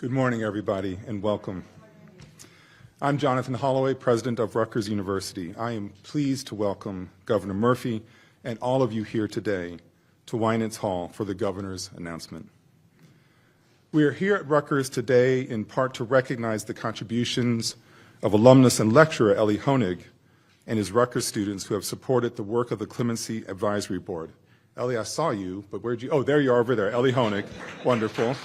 Good morning, everybody, and welcome. I'm Jonathan Holloway, president of Rutgers University. I am pleased to welcome Governor Murphy and all of you here today to Winans Hall for the governor's announcement. We are here at Rutgers today in part to recognize the contributions of alumnus and lecturer Ellie Honig and his Rutgers students who have supported the work of the Clemency Advisory Board. Ellie, I saw you, but where'd you? Oh, there you are over there, Ellie Honig. Wonderful.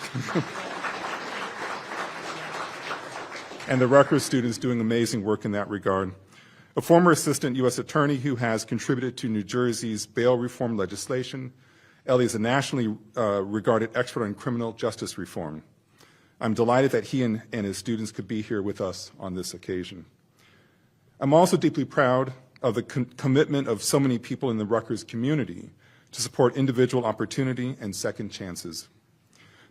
And the Rutgers students doing amazing work in that regard. A former assistant U.S. attorney who has contributed to New Jersey's bail reform legislation, Ellie is a nationally regarded expert on criminal justice reform. I'm delighted that he and his students could be here with us on this occasion. I'm also deeply proud of the commitment of so many people in the Rutgers community to support individual opportunity and second chances.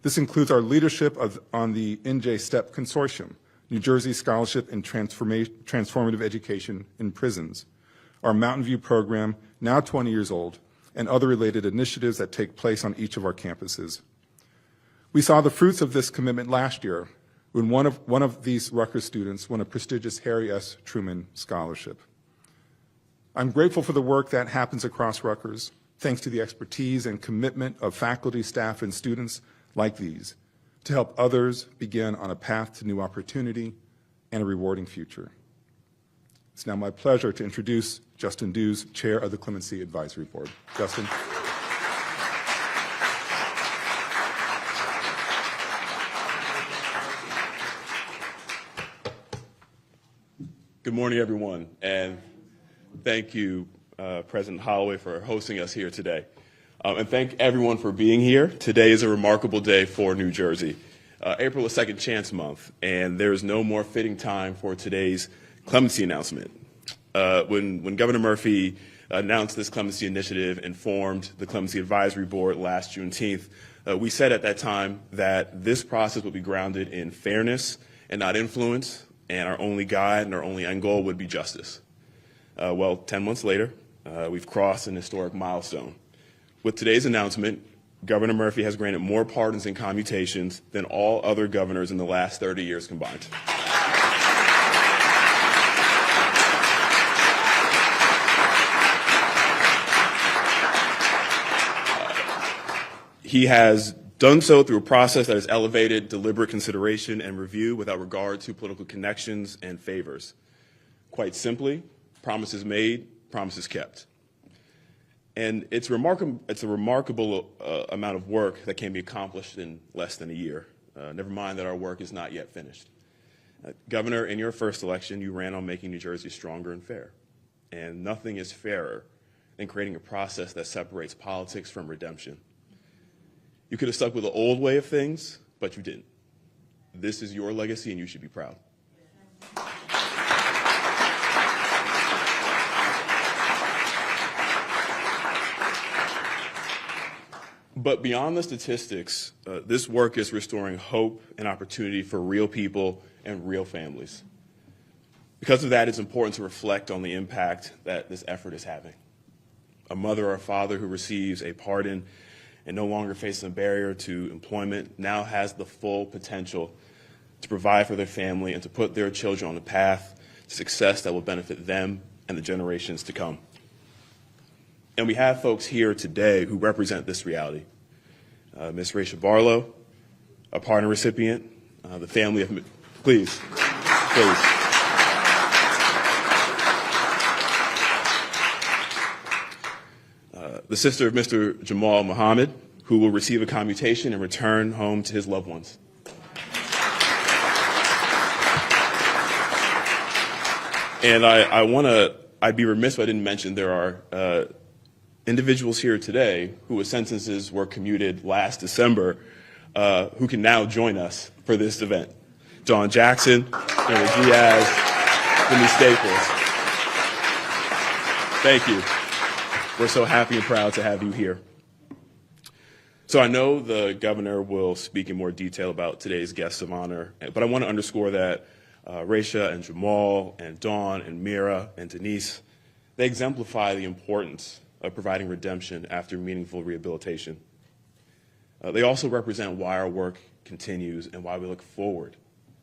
This includes our leadership on the NJ STEP Consortium, New Jersey Scholarship in Transformative Education in Prisons, our Mountain View program, now 20 years old, and other related initiatives that take place on each of our campuses. We saw the fruits of this commitment last year when one of these Rutgers students won a prestigious Harry S. Truman Scholarship. I'm grateful for the work that happens across Rutgers, thanks to the expertise and commitment of faculty, staff, and students like these, to help others begin on a path to new opportunity and a rewarding future. It's now my pleasure to introduce Justin Dews, Chair of the Clemency Advisory Board. Justin. Good morning, everyone, and thank you, President Holloway, for hosting us here today. And thank everyone for being here. Today is a remarkable day for New Jersey. April is Second Chance Month, and there is no more fitting time for today's clemency announcement. When Governor Murphy announced this clemency initiative and formed the Clemency Advisory Board last Juneteenth, we said at that time that this process would be grounded in fairness and not influence, and our only guide and our only end goal would be justice. Well, 10 months later, we've crossed an historic milestone. With today's announcement, Governor Murphy has granted more pardons and commutations than all other governors in the last 30 years combined. He has done so through a process that has elevated deliberate consideration and review without regard to political connections and favors. Quite simply, promises made, promises kept. And it's a remarkable amount of work that can be accomplished in less than a year. Never mind that our work is not yet finished. Governor, in your first election, you ran on making New Jersey stronger and fair. And nothing is fairer than creating a process that separates politics from redemption. You could have stuck with the old way of things, but you didn't. This is your legacy, and you should be proud. But beyond the statistics, this work is restoring hope and opportunity for real people and real families. Because of that, it's important to reflect on the impact that this effort is having. A mother or a father who receives a pardon and no longer faces a barrier to employment now has the full potential to provide for their family and to put their children on a path to success that will benefit them and the generations to come. And we have folks here today who represent this reality. Ms. Raisha Barlow, a pardon recipient, the family of, please. The sister of Mr. Jamal Muhammad, who will receive a commutation and return home to his loved ones. And I'd be remiss if I didn't mention there are individuals here today whose sentences were commuted last December who can now join us for this event. John Jackson, Henry Diaz, Jimmy Staples. Thank you. We're so happy and proud to have you here. So I know the governor will speak in more detail about today's guests of honor, but I want to underscore that Raisha and Jamal and Dawn and Mira and Denise, they exemplify the importance of providing redemption after meaningful rehabilitation. They also represent why our work continues and why we look forward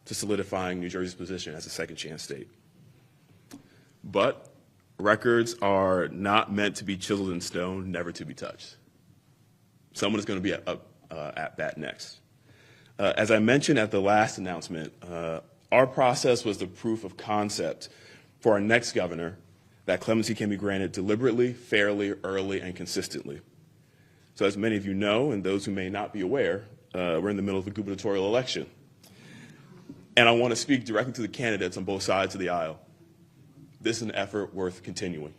to solidifying New Jersey's position as a second chance state. But records are not meant to be chiseled in stone, never to be touched. Someone is going to be at that next. As I mentioned at the last announcement, our process was the proof of concept for our next governor that clemency can be granted deliberately, fairly, early, and consistently. So as many of you know, and those who may not be aware, we're in the middle of the gubernatorial election. And I want to speak directly to the candidates on both sides of the aisle. This is an effort worth continuing.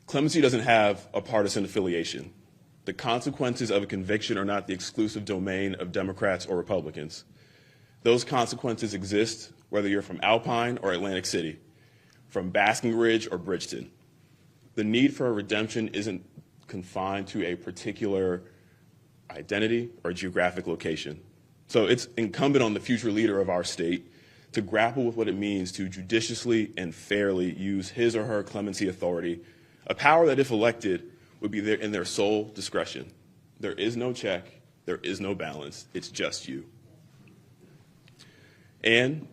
Clemency doesn't have a partisan affiliation. The consequences of a conviction are not the exclusive domain of Democrats or Republicans. Those consequences exist whether you're from Alpine or Atlantic City, from Basking Ridge or Bridgeton. The need for a redemption isn't confined to a particular identity or geographic location. So it's incumbent on the future leader of our state to grapple with what it means to judiciously and fairly use his or her clemency authority, a power that, if elected, would be there in their sole discretion. There is no check, there is no balance, it's just you. And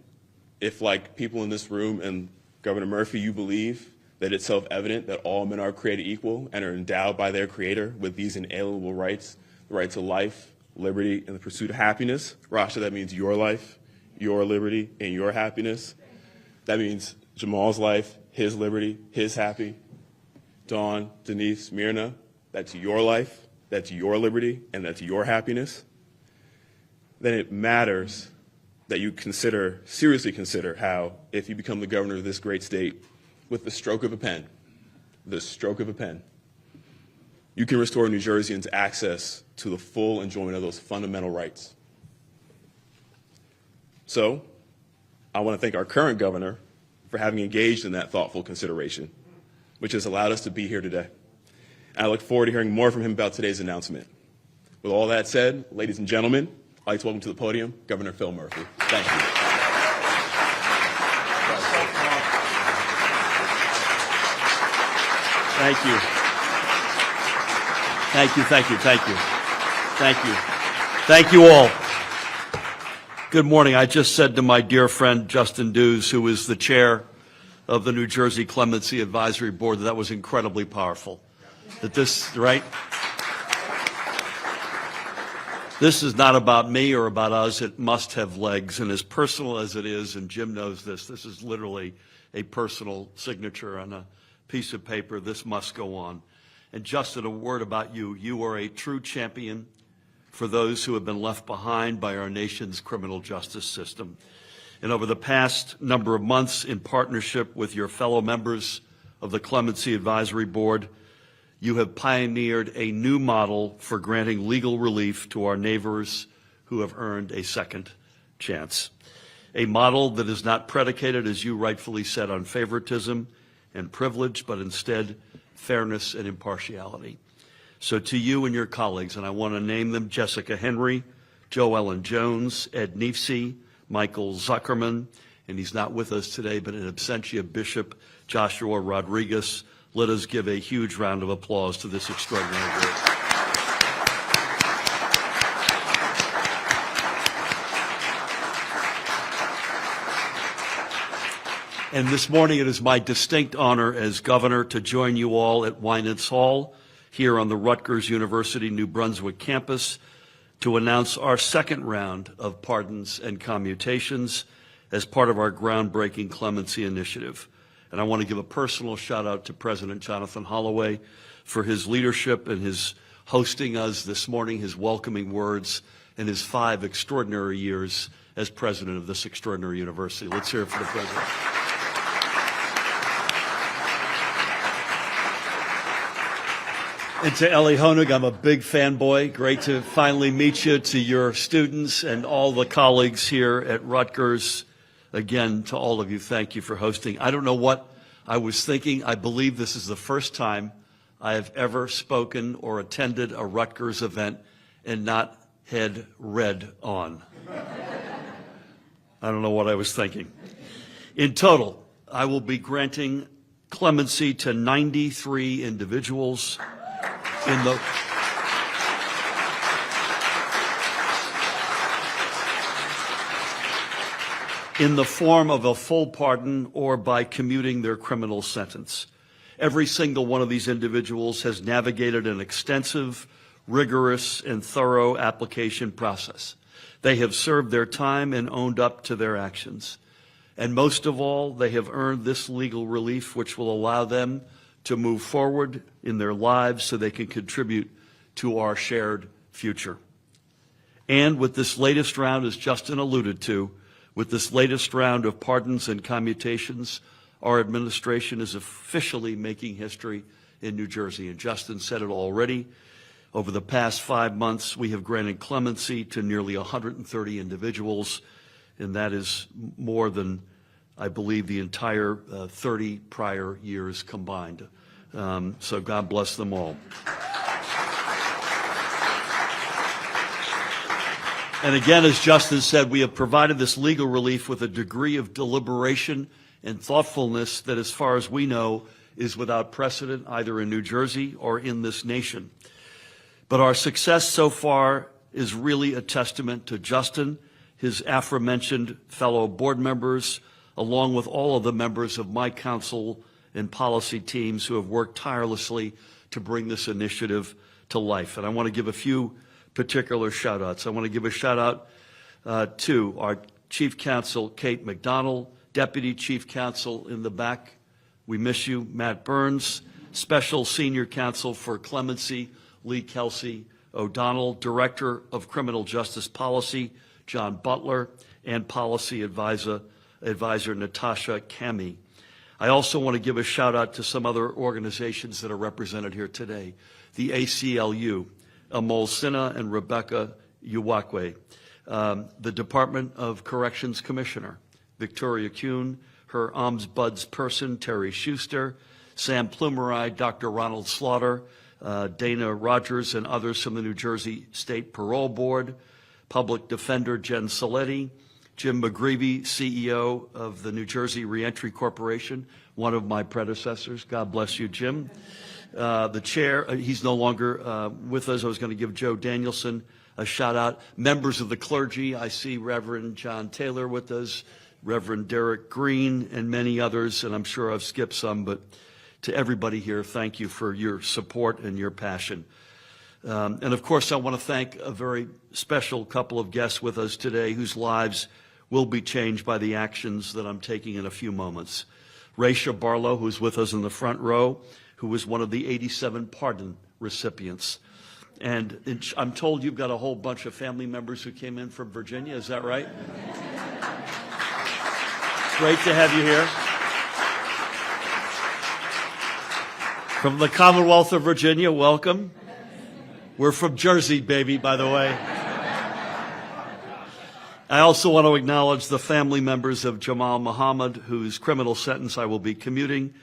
if, like people in this room and Governor Murphy, you believe that it's self-evident that all men are created equal and are endowed by their Creator with these inalienable rights, the right to life, liberty, and the pursuit of happiness. Rasha, that means your life, your liberty, and your happiness. That means Jamal's life, his liberty, his happy. Dawn, Denise, Myrna, that's your life, that's your liberty, and that's your happiness. Then it matters that you seriously consider how, if you become the governor of this great state, with the stroke of a pen, you can restore New Jerseyans access to the full enjoyment of those fundamental rights. So, I want to thank our current governor for having engaged in that thoughtful consideration, which has allowed us to be here today. And I look forward to hearing more from him about today's announcement. With all that said, ladies and gentlemen, I'd like to welcome to the podium Governor Phil Murphy. Thank you. Thank you. Thank you, thank you, thank you. Thank you. Thank you all. Good morning. I just said to my dear friend Justin Dews, who is the chair of the New Jersey Clemency Advisory Board, that was incredibly powerful. That this, right? This is not about me or about us. It must have legs. And as personal as it is, and Jim knows this is literally a personal signature on a piece of paper. This must go on. And Justin, a word about you. You are a true champion for those who have been left behind by our nation's criminal justice system. And over the past number of months, in partnership with your fellow members of the Clemency Advisory Board, you have pioneered a new model for granting legal relief to our neighbors who have earned a second chance. A model that is not predicated, as you rightfully said, on favoritism and privilege, but instead fairness and impartiality. So to you and your colleagues, and I want to name them: Jessica Henry, Jo Ellen Jones, Ed Neefsey, Michael Zuckerman, and he's not with us today, but in absentia, Bishop Joshua Rodriguez. Let us give a huge round of applause to this extraordinary group. And this morning, it is my distinct honor as governor to join you all at Winans Hall here on the Rutgers University New Brunswick campus to announce our second round of pardons and commutations as part of our groundbreaking clemency initiative. And I want to give a personal shout out to President Jonathan Holloway for his leadership and his hosting us this morning, his welcoming words, and his 5 extraordinary years as president of this extraordinary university. Let's hear it for the president. And to Ellie Honig, I'm a big fanboy. Great to finally meet you. To your students and all the colleagues here at Rutgers, again, to all of you, thank you for hosting. I don't know what I was thinking. I believe this is the first time I have ever spoken or attended a Rutgers event and not had red on. I don't know what I was thinking. In total, I will be granting clemency to 93 individuals in the form of a full pardon or by commuting their criminal sentence. Every single one of these individuals has navigated an extensive, rigorous, and thorough application process. They have served their time and owned up to their actions. And most of all, they have earned this legal relief, which will allow them to move forward in their lives so they can contribute to our shared future. And with this latest round, as Justin alluded to, with this latest round of pardons and commutations, our administration is officially making history in New Jersey. And Justin said it already. Over the past 5 months, we have granted clemency to nearly 130 individuals, and that is more than, I believe, the entire 30 prior years combined. So God bless them all. And again, as Justin said, we have provided this legal relief with a degree of deliberation and thoughtfulness that, as far as we know, is without precedent either in New Jersey or in this nation. But our success so far is really a testament to Justin, his aforementioned fellow board members, along with all of the members of my council and policy teams who have worked tirelessly to bring this initiative to life. And I want to give a few particular shout-outs. I want to give a shout-out to our Chief Counsel, Kate McDonald, Deputy Chief Counsel in the back, we miss you, Matt Burns, Special Senior Counsel for Clemency, Lee Kelsey O'Donnell, Director of Criminal Justice Policy, John Butler, and Policy Advisor Natasha Kami. I also want to give a shout-out to some other organizations that are represented here today. The ACLU, Amol Sinha and Rebecca Uwakwe, the Department of Corrections Commissioner, Victoria Kuhn, her ombuds person, Terry Schuster, Sam Plumerai, Dr. Ronald Slaughter, Dana Rogers, and others from the New Jersey State Parole Board, Public Defender Jen Saletti, Jim McGreevy, CEO of the New Jersey Reentry Corporation, one of my predecessors. God bless you, Jim. The chair, he's no longer with us. I was going to give Joe Danielson a shout out. Members of the clergy, I see Reverend John Taylor with us, Reverend Derek Green, and many others, and I'm sure I've skipped some, but to everybody here, thank you for your support and your passion. And of course, I want to thank a very special couple of guests with us today whose lives will be changed by the actions that I'm taking in a few moments. Raisha Barlow, who's with us in the front row, who was one of the 87 pardon recipients. And I'm told you've got a whole bunch of family members who came in from Virginia, is that right? Great to have you here. From the Commonwealth of Virginia, welcome. We're from Jersey, baby, by the way. I also want to acknowledge the family members of Jamal Muhammad, whose criminal sentence I will be commuting,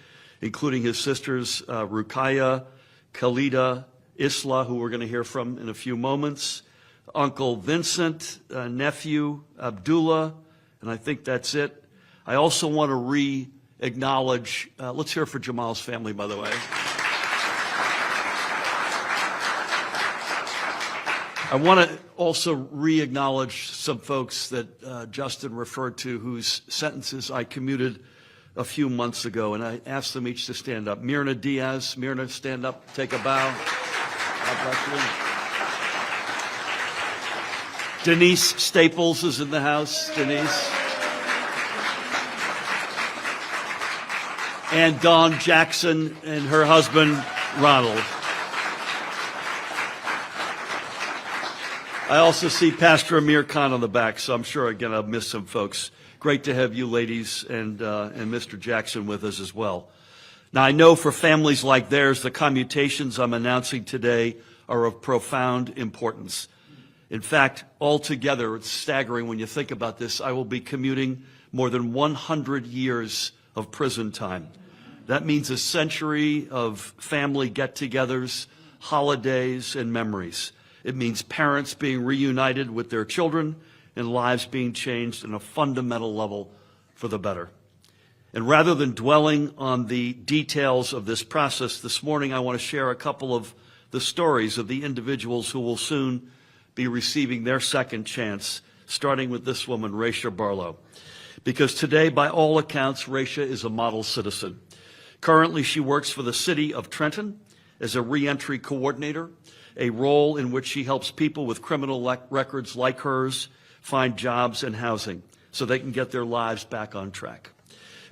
including his sisters, Ruqayya, Khalida, Isla, who we're going to hear from in a few moments, Uncle Vincent, nephew Abdullah, and I think that's it. I also want to re-acknowledge, let's hear for Jamal's family, by the way. I want to also re-acknowledge some folks that Justin referred to whose sentences I commuted a few months ago, and I asked them each to stand up. Myrna Diaz, Myrna, stand up, take a bow. God bless you. Denise Staples is in the house. Denise. And Dawn Jackson and her husband, Ronald. I also see Pastor Amir Khan on the back, so I'm sure, again, I've missed some folks. Great to have you ladies and Mr. Jackson with us as well. Now, I know for families like theirs, the commutations I'm announcing today are of profound importance. In fact, altogether, it's staggering when you think about this. I will be commuting more than 100 years of prison time. That means a century of family get-togethers, holidays, and memories. It means parents being reunited with their children and lives being changed on a fundamental level for the better. And rather than dwelling on the details of this process this morning, I want to share a couple of the stories of the individuals who will soon be receiving their second chance, starting with this woman, Raisha Barlow. Because today, by all accounts, Raisha is a model citizen. Currently, she works for the city of Trenton as a reentry coordinator, a role in which she helps people with criminal records like hers find jobs and housing so they can get their lives back on track.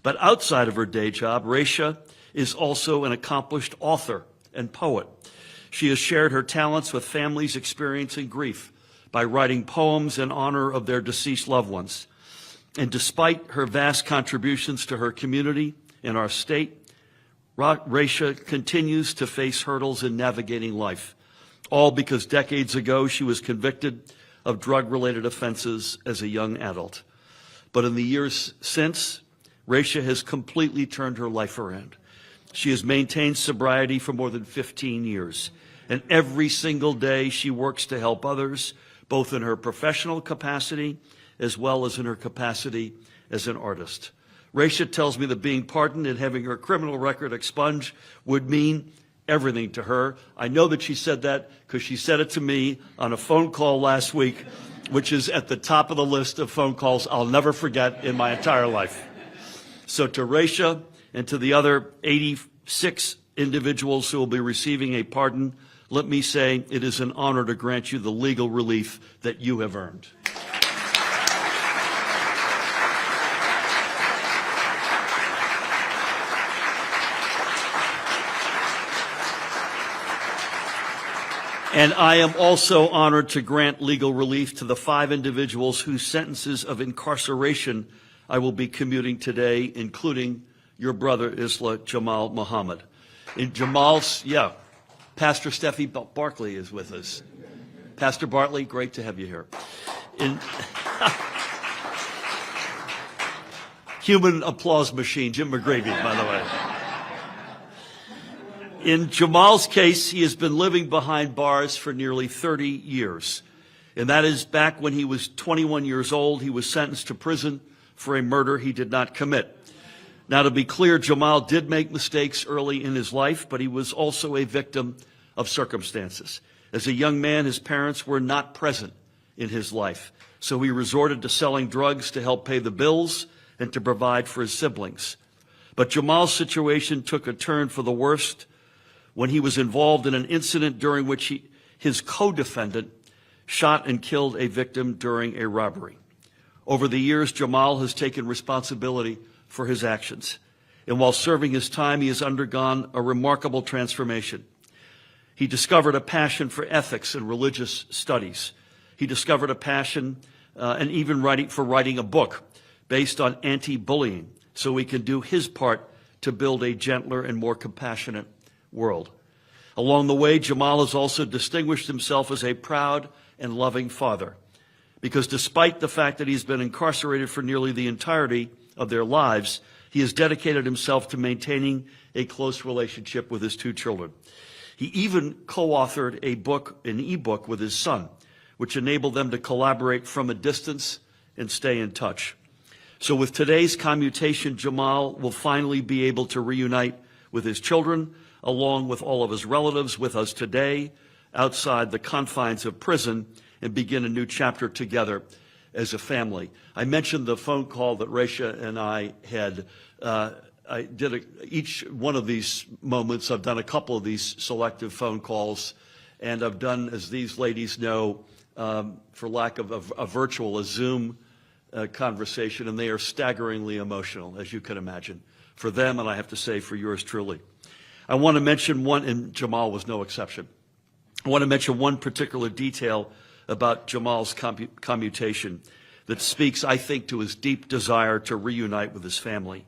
But outside of her day job, Raisha is also an accomplished author and poet. She has shared her talents with families experiencing grief by writing poems in honor of their deceased loved ones. And despite her vast contributions to her community and our state, Raisha continues to face hurdles in navigating life, all because decades ago she was convicted of drug-related offenses as a young adult. But in the years since, Raisha has completely turned her life around. She has maintained sobriety for more than 15 years, and every single day she works to help others, both in her professional capacity as well as in her capacity as an artist. Raisha tells me that being pardoned and having her criminal record expunged would mean everything to her. I know that she said that because she said it to me on a phone call last week, which is at the top of the list of phone calls I'll never forget in my entire life. So to Raisha and to the other 86 individuals who will be receiving a pardon, let me say it is an honor to grant you the legal relief that you have earned. And I am also honored to grant legal relief to the 5 individuals whose sentences of incarceration I will be commuting today, including your brother, Isla Jamal Muhammad. In Jamal's, Pastor Steffi Barkley is with us. Pastor Bartley, great to have you here. Human applause machine, Jim McGravy, by the way. In Jamal's case, he has been living behind bars for nearly 30 years. And that is back when he was 21 years old, he was sentenced to prison for a murder he did not commit. Now, to be clear, Jamal did make mistakes early in his life, but he was also a victim of circumstances. As a young man, his parents were not present in his life, so he resorted to selling drugs to help pay the bills and to provide for his siblings. But Jamal's situation took a turn for the worst when he was involved in an incident during which his co-defendant shot and killed a victim during a robbery. Over the years, Jamal has taken responsibility for his actions. And while serving his time, he has undergone a remarkable transformation. He discovered a passion for ethics and religious studies. He discovered a passion and even writing a book based on anti-bullying so he can do his part to build a gentler and more compassionate world. Along the way, Jamal has also distinguished himself as a proud and loving father, because despite the fact that he's been incarcerated for nearly the entirety of their lives, he has dedicated himself to maintaining a close relationship with his 2 children. He even co-authored an ebook with his son, which enabled them to collaborate from a distance and stay in touch. So with today's commutation, Jamal will finally be able to reunite with his children, along with all of his relatives with us today, outside the confines of prison, and begin a new chapter together as a family. I mentioned the phone call that Raisha and I had. I did each one of these moments. I've done a couple of these selective phone calls, and I've done, as these ladies know, for lack of a virtual, a Zoom conversation, and they are staggeringly emotional, as you can imagine, for them, and I have to say for yours truly. I want to mention one, and Jamal was no exception. I want to mention one particular detail about Jamal's commutation that speaks, I think, to his deep desire to reunite with his family.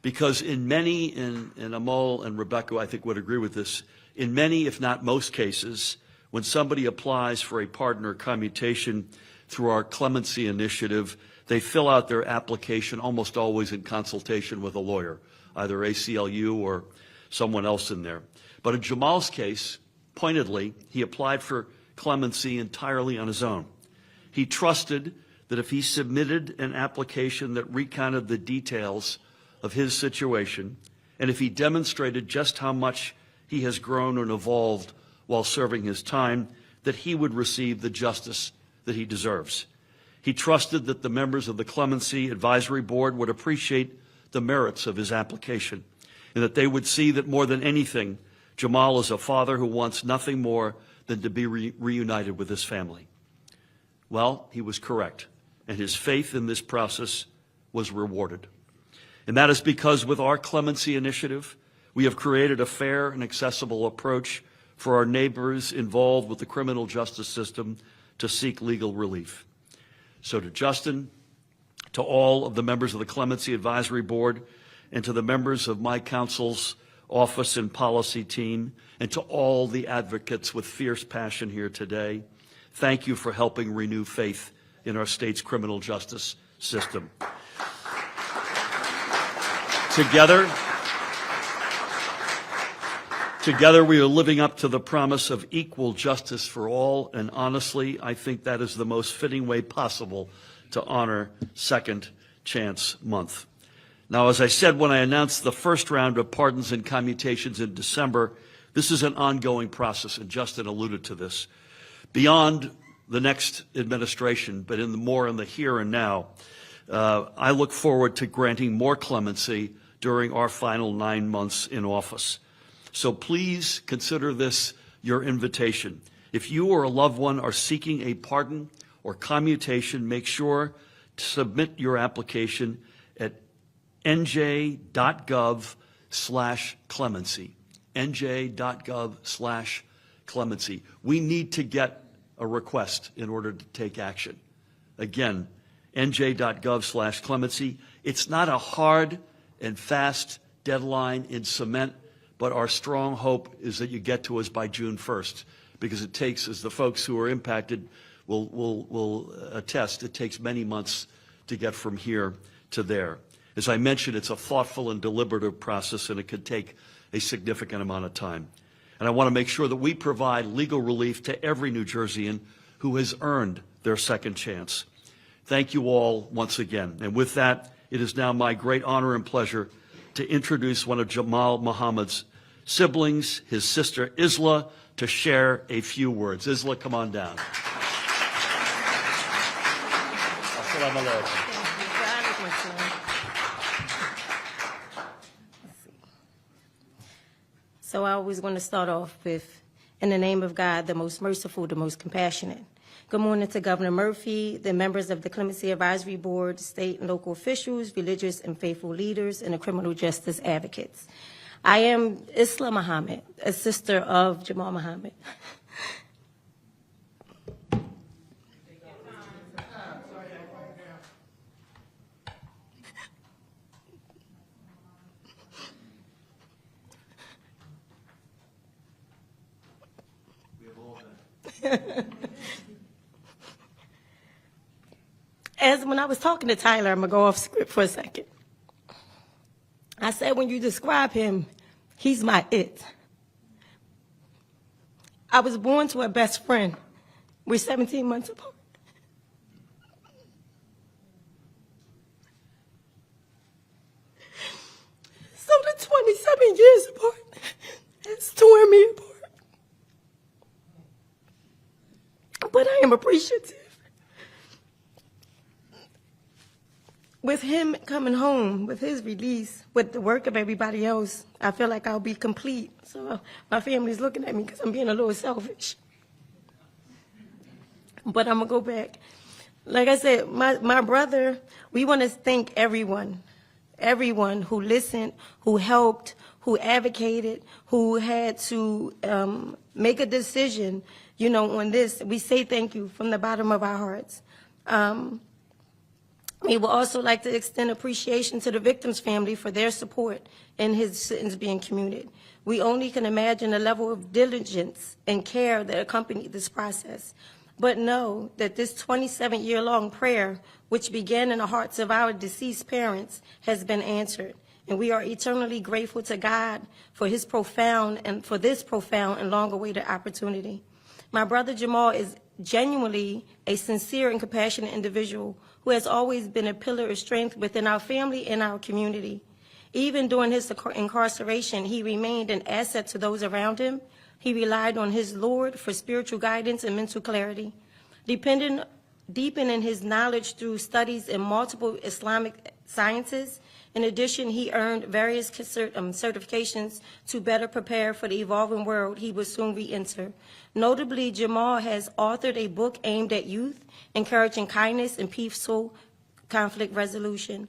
Because in many, and Amol and Rebecca, I think, would agree with this, in many, if not most cases, when somebody applies for a pardon or commutation through our Clemency initiative, they fill out their application almost always in consultation with a lawyer, either ACLU or someone else in there. But in Jamal's case, pointedly, he applied for clemency entirely on his own. He trusted that if he submitted an application that recounted the details of his situation, and if he demonstrated just how much he has grown and evolved while serving his time, that he would receive the justice that he deserves. He trusted that the members of the Clemency Advisory Board would appreciate the merits of his application, and that they would see that more than anything, Jamal is a father who wants nothing more than to be reunited with his family. Well, he was correct, and his faith in this process was rewarded. And that is because with our Clemency initiative, we have created a fair and accessible approach for our neighbors involved with the criminal justice system to seek legal relief. So to Justin, to all of the members of the Clemency Advisory Board, and to the members of my counsel's office and policy team, and to all the advocates with fierce passion here today, thank you for helping renew faith in our state's criminal justice system. Together, we are living up to the promise of equal justice for all, and honestly, I think that is the most fitting way possible to honor Second Chance Month. Now, as I said when I announced the first round of pardons and commutations in December, this is an ongoing process, and Justin alluded to this. Beyond the next administration, but more in the here and now, I look forward to granting more clemency during our final 9 months in office. So please consider this your invitation. If you or a loved one are seeking a pardon or commutation, make sure to submit your application at nj.gov/clemency. nj.gov/clemency. We need to get a request in order to take action. Again, nj.gov/clemency. It's not a hard and fast deadline in cement, but our strong hope is that you get to us by June 1st, because it takes, as the folks who are impacted will attest, it takes many months to get from here to there. As I mentioned, it's a thoughtful and deliberative process, and it could take a significant amount of time. And I want to make sure that we provide legal relief to every New Jerseyan who has earned their second chance. Thank you all once again. And with that, it is now my great honor and pleasure to introduce one of Jamal Muhammad's siblings, his sister Isla, to share a few words. Isla, come on down. Assalamu alaikum. So I always want to start off with, in the name of God, the most merciful, the most compassionate. Good morning to Governor Murphy, the members of the Clemency Advisory Board, state and local officials, religious and faithful leaders, and the criminal justice advocates. I am Isla Muhammad, a sister of Jamal Muhammad. As when I was talking to Tyler, I'm going to go off script for a second. I said, when you describe him, he's my it. I was born to a best friend. We're 17 months apart. So the 27 years apart has torn me apart. But I am appreciative. With him coming home, with his release, with the work of everybody else, I feel like I'll be complete. So my family's looking at me because I'm being a little selfish. But I'm going to go back. Like I said, my brother, we want to thank everyone who listened, who helped, who advocated, who had to make a decision, on this. We say thank you from the bottom of our hearts. We would also like to extend appreciation to the victim's family for their support in his sentence being commuted. We only can imagine the level of diligence and care that accompanied this process. But know that this 27-year-long prayer, which began in the hearts of our deceased parents, has been answered. And we are eternally grateful to God for this profound and long-awaited opportunity. My brother Jamal is genuinely a sincere and compassionate individual who has always been a pillar of strength within our family and our community. Even during his incarceration, he remained an asset to those around him. He relied on his Lord for spiritual guidance and mental clarity. Deepening his knowledge through studies in multiple Islamic sciences. In addition, he earned various certifications to better prepare for the evolving world he would soon re-enter. Notably, Jamal has authored a book aimed at youth, encouraging kindness and peaceful conflict resolution.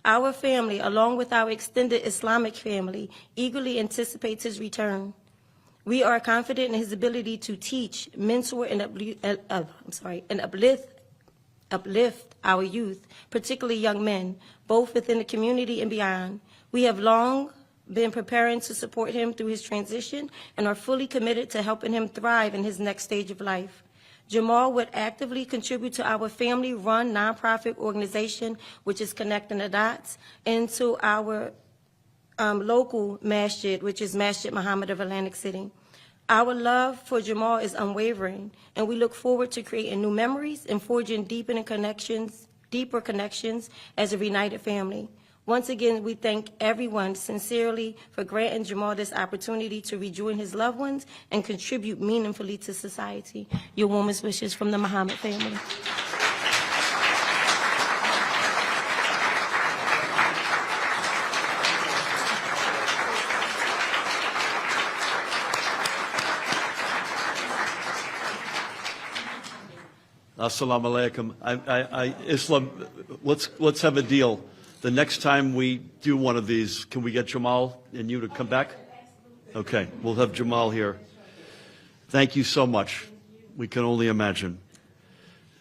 Our family, along with our extended Islamic family, eagerly anticipates his return. We are confident in his ability to teach, mentor, and uplift our youth, particularly young men, both within the community and beyond. We have long been preparing to support him through his transition and are fully committed to helping him thrive in his next stage of life. Jamal would actively contribute to our family-run nonprofit organization, which is Connecting the Dots, and to our local masjid, which is Masjid Muhammad of Atlantic City. Our love for Jamal is unwavering, and we look forward to creating new memories and forging deeper connections as a reunited family. Once again, we thank everyone sincerely for granting Jamal this opportunity to rejoin his loved ones and contribute meaningfully to society. Your warmest wishes from the Muhammad family. Assalamu alaikum. Islam, let's have a deal. The next time we do one of these, can we get Jamal and you to come back? Okay, we'll have Jamal here. Thank you so much. We can only imagine.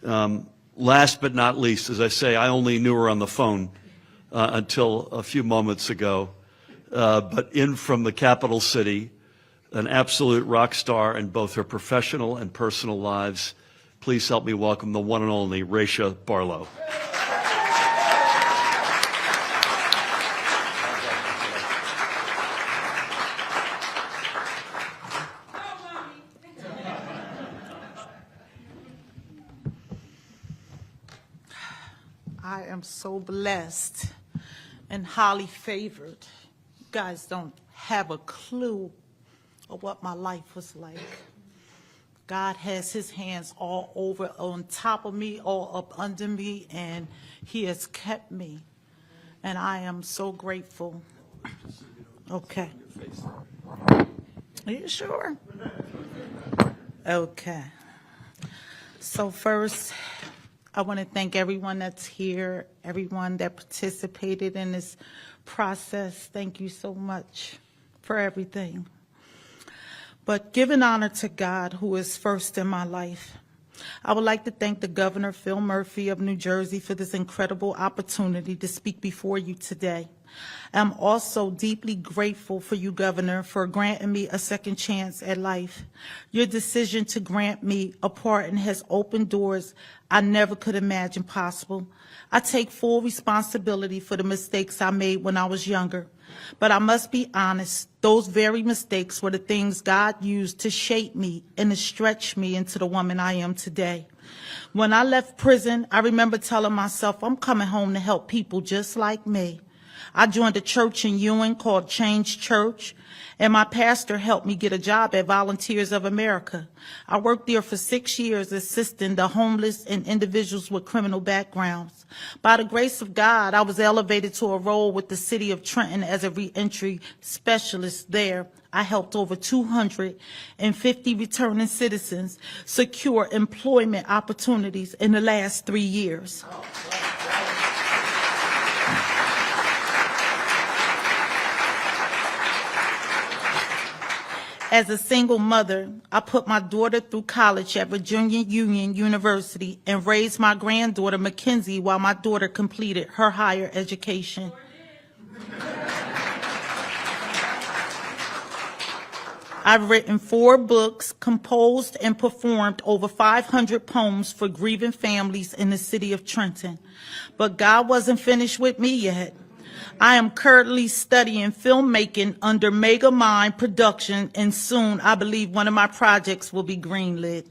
Last but not least, as I say, I only knew her on the phone until a few moments ago. But in from the capital city, an absolute rock star in both her professional and personal lives. Please help me welcome the one and only Raisha Barlow. I am so blessed and highly favored. You guys don't have a clue of what my life was like. God has his hands all over, on top of me, all up under me, and he has kept me. And I am so grateful. Okay. Are you sure? Okay. So first, I want to thank everyone that's here, everyone that participated in this process. Thank you so much for everything. But giving honor to God, who is first in my life, I would like to thank the Governor Phil Murphy of New Jersey for this incredible opportunity to speak before you today. I'm also deeply grateful for you, Governor, for granting me a second chance at life. Your decision to grant me a pardon has opened doors I never could imagine possible. I take full responsibility for the mistakes I made when I was younger. But I must be honest, those very mistakes were the things God used to shape me and to stretch me into the woman I am today. When I left prison, I remember telling myself, I'm coming home to help people just like me. I joined a church in Ewing called Change Church, and my pastor helped me get a job at Volunteers of America. I worked there for 6 years assisting the homeless and individuals with criminal backgrounds. By the grace of God, I was elevated to a role with the city of Trenton as a reentry specialist there. I helped over 250 returning citizens secure employment opportunities in the last 3 years. As a single mother, I put my daughter through college at Virginia Union University and raised my granddaughter, Mackenzie, while my daughter completed her higher education. I've written 4 books, composed and performed over 500 poems for grieving families in the city of Trenton. But God wasn't finished with me yet. I am currently studying filmmaking under Mega Mind Production, and soon I believe one of my projects will be greenlit.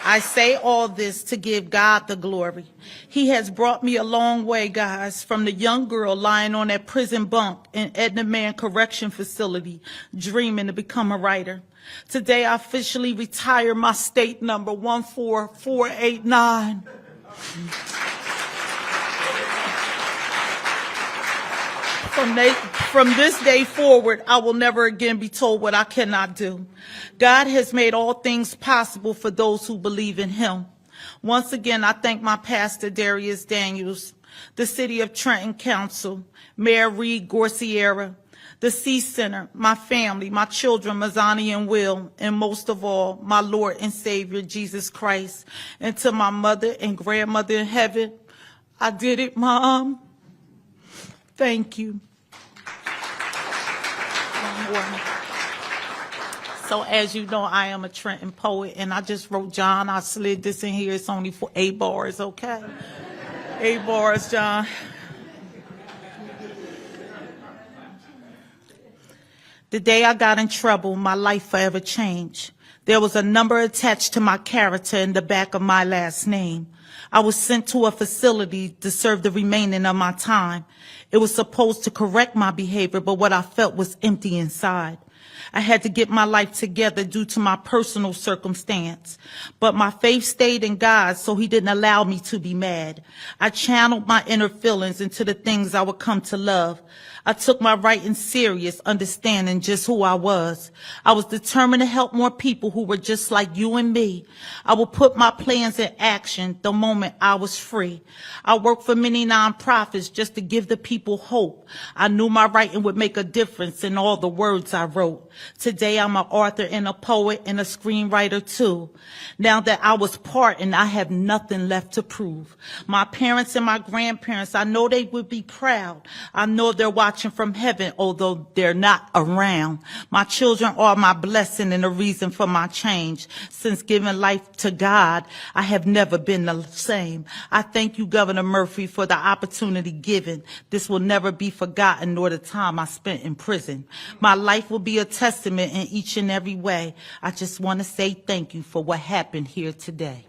I say all this to give God the glory. He has brought me a long way, guys, from the young girl lying on that prison bunk in Edna Man Correction Facility, dreaming to become a writer. Today, I officially retire my state number 14489. From this day forward, I will never again be told what I cannot do. God has made all things possible for those who believe in him. Once again, I thank my pastor, Darius Daniels, the City of Trenton Council, Mayor Reed Gorciera, the C Center, my family, my children, Mazzani and Will, and most of all, my Lord and Savior, Jesus Christ. And to my mother and grandmother in heaven, I did it, Mom. Thank you. So as you know, I am a Trenton poet, and I just wrote John. I slid this in here. It's only for 8 bars, okay? 8 bars, John. The day I got in trouble, my life forever changed. There was a number attached to my character in the back of my last name. I was sent to a facility to serve the remaining of my time. It was supposed to correct my behavior, but what I felt was empty inside. I had to get my life together due to my personal circumstance. But my faith stayed in God, so he didn't allow me to be mad. I channeled my inner feelings into the things I would come to love. I took my writing serious, understanding just who I was. I was determined to help more people who were just like you and me. I would put my plans in action the moment I was free. I worked for many nonprofits just to give the people hope. I knew my writing would make a difference in all the words I wrote. Today I'm an author and a poet and a screenwriter too. Now that I was pardoned, I have nothing left to prove. My parents and my grandparents, I know they would be proud. I know they're watching from heaven, although they're not around. My children are my blessing and the reason for my change. Since giving life to God, I have never been the same. I thank you, Governor Murphy, for the opportunity given. This will never be forgotten, nor the time I spent in prison. My life will be a testament in each and every way. I just want to say thank you for what happened here today.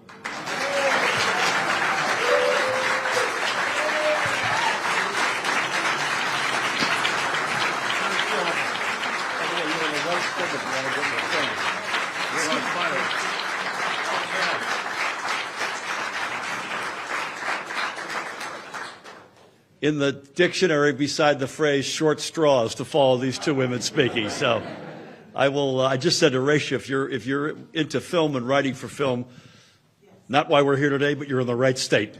In the dictionary beside the phrase short straws to follow these two women speaking. So I just said to Horatio, if you're into film and writing for film, not why we're here today, but you're in the right state.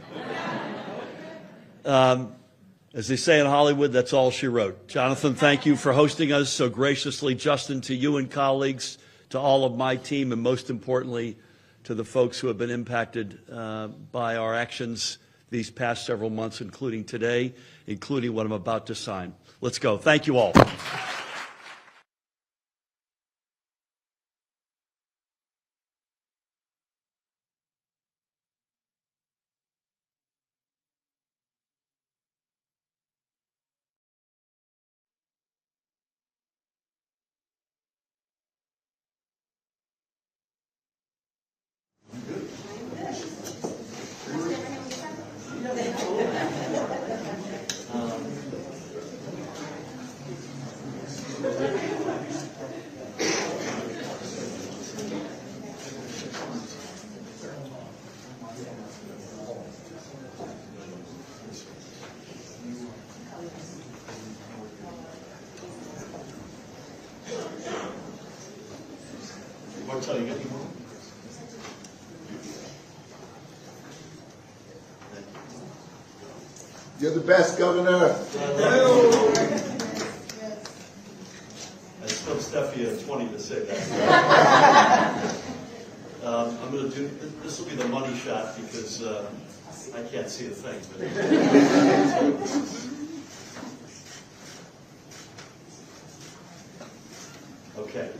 As they say in Hollywood, that's all she wrote. Jonathan, thank you for hosting us so graciously. Justin, to you and colleagues, to all of my team, and most importantly, to the folks who have been impacted by our actions these past several months, including today, including what I'm about to sign. Let's go. Thank you all. You're the best, Governor. I told Steffi at 20 to say that. I'm going to do, this will be the money shot because I can't see a thing. Okay.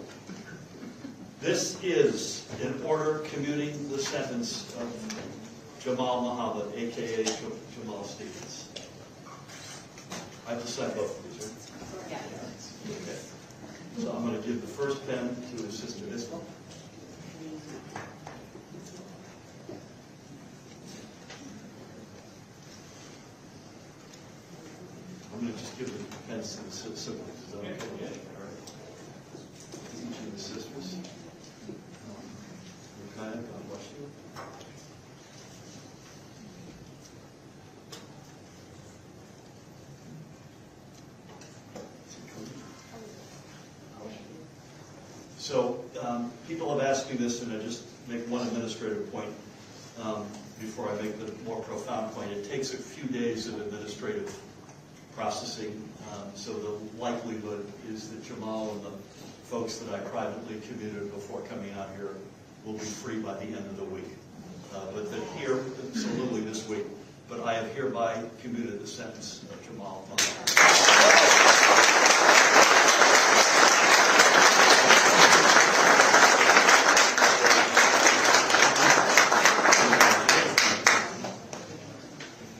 This is in order commuting the sentence of Jamal Muhammad, a.k.a. Jamal Stevens. I have to sign both of these, right? Yeah. Okay. So I'm going to give the first pen to his sister Isma. give the pens to the siblings. Is that okay? All right. Each of the sisters. Okay, God bless you. So people have asked me this, and I just make one administrative point before I make the more profound point. It takes a few days of administrative processing, so the likelihood is that Jamal and the folks that I privately commuted before coming out here will be free by the end of the week. But that here, so literally this week, but I have hereby commuted the sentence of Jamal.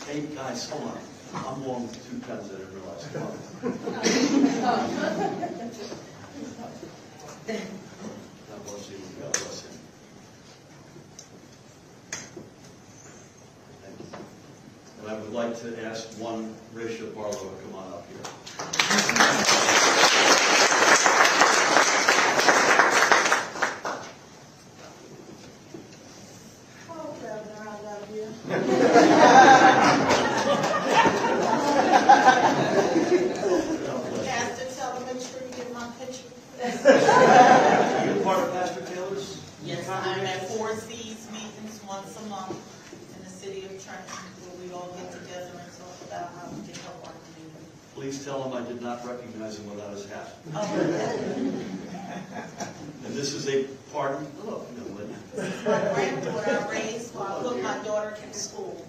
Hey guys, hold on. I'm long with 2 pens, I didn't realize. Come on. God bless you. God bless you. Thank you. And I would like to ask one Risha Barlow to come on up here. Pastor, tell them make sure you get my picture. Are you part of Pastor Taylor's? Yes, I'm at 4 C's meetings once a month in the city of Trenton, where we all get together and talk about how we can help our community. Please tell him I did not recognize him without his hat. Oh, And this is a pardon. Hello, young lady. this is my granddaughter I raised while I put my daughter in school.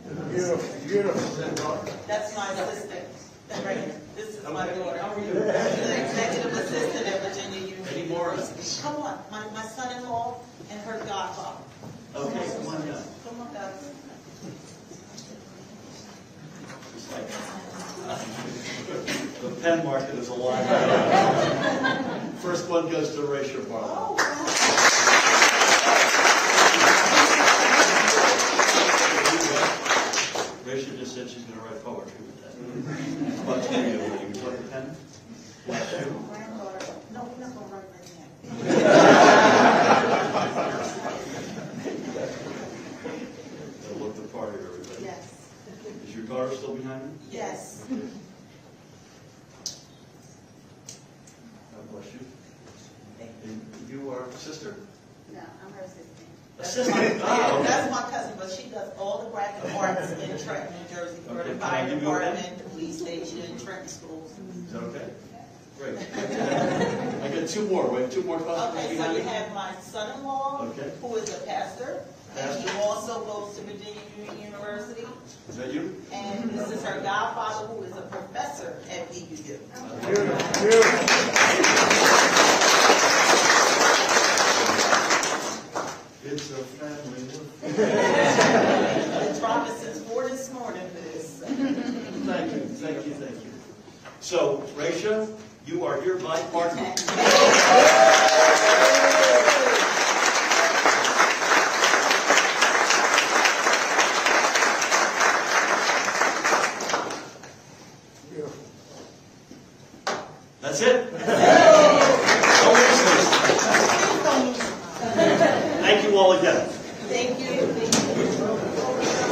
That's my assistant. Right here. This is my daughter. She's the executive assistant at Virginia University. Any more? Come on, my son-in-law and her godfather. Okay, come on down. Come on, guys. Just like the pen market is alive. First one goes to Rasha Barlow. Rasha just said she's going to write poetry with that. How about you? Would you like a pen? Yes, you. Granddaughter. No, we're not going to write right now. Gotta look the part here, everybody. Yes. Is your daughter still behind me? Yes. God bless you. And you are sister? No, I'm her assistant. Assistant? Oh, okay. That's my cousin, but she does all the graphic arts in Trenton, New Jersey, for Okay, the can I fire give you a pen? department, the police station, Trenton schools. Is that okay? Great. I got 2 more. We have 2 more customers Okay, so behind you me. have my son-in-law, Okay. who is a pastor, and he Pastor. also goes to Virginia Union University. Is that you? And this is her godfather, who is a professor at VUU. It's a family. It's Robinson's for this morning for this. Thank you, thank you, thank you. So, Rasha, you are hereby pardoned. That's it.